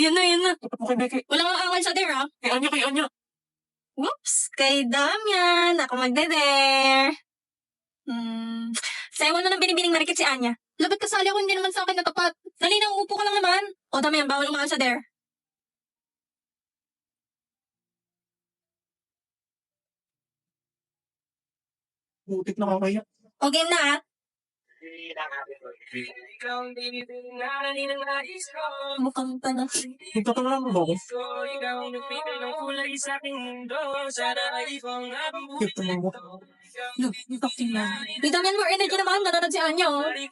Yan na, yan na. Dapat mo kay Becky. Wala kang angal sa dare, ha? Kay Anya. Whoops! Kay Damian. Ako magde-dare. Sayaw na ng binibining marikit si Anya. Labat kasali ako, hindi naman sa akin natapat. Dali na, uupo ka lang naman. O, Damian, bawal umangal sa dare. Butik na kakaya. O, game na, ha? Mukhang tanong. Nagtatangalan mo ba ako? Cute naman mo. Look, tingnan. Uy, Damian, more energy naman. Nanonood si Anya, oh. Ay,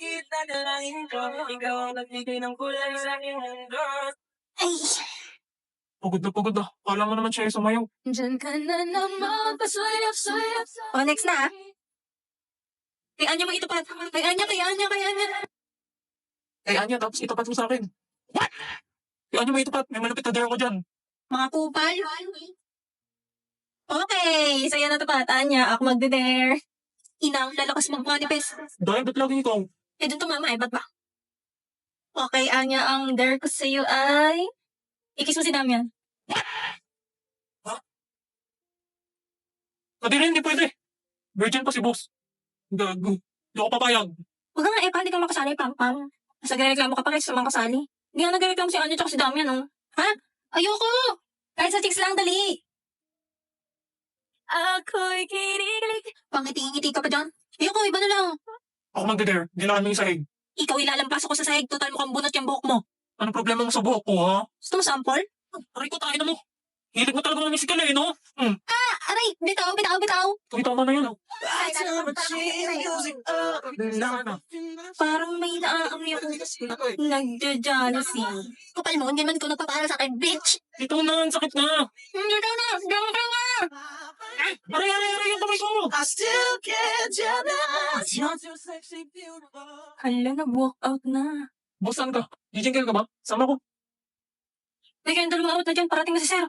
Pagod na. Kala mo naman siya ay sumayaw. dyan ka na naman. Pasayap. O, next na, ha? Kay Anya mo itupat. Kay Anya. Kay Anya, tapos itapat mo sa akin. What? Kay Anya may itapat. May malapit na dare ko dyan. Mga kupal. Okay, saya na tapat. Anya, ako magde-dare. Inang, lalakas mag-manifest. Dahil ba't lagi ikaw? Eh, dun tumama eh, ba't ba? Okay, Anya, ang dare ko sa'yo ay... Ikis mo si Damian. Kadiri, hindi pwede. Virgin pa si boss. Gago. Hindi ako papayag. Huwag ka nga eh, hindi ka makasali, pang. Basta nagreklamo ka pa kasi sa mga kasali. Hindi nga nagreklamo si Anya tsaka si Damian, oh. Ha? Ayoko! Kahit sa chicks lang, dali! Ako'y kinikilig. Pangiti-ngiti ka pa dyan. Ayoko, iba na lang. Ako magde-dare. Ginahan mo yung sahig. Ikaw ilalampas ako sa sahig, total mukhang bunot yung buhok mo. Anong problema mo sa buhok ko, ha? Gusto mo sample? Aray ko, tayo na mo. Hilig mo talaga ng musical eh, no? Aray, bitaw. Tama na yun. Parang may naaamoy ako nagja-jealousy. Kapal mo, hindi man ko nagpapara sa akin, bitch! Ito na, ang sakit na. Hindi ka na! Diyan ka nga! Aray, yung kamay ko. Hala, nag-walk out na. Boss, saan ka? Jijingkel ka ba? Sama ko. May kayong dalawa out na dyan, parating na si Sir.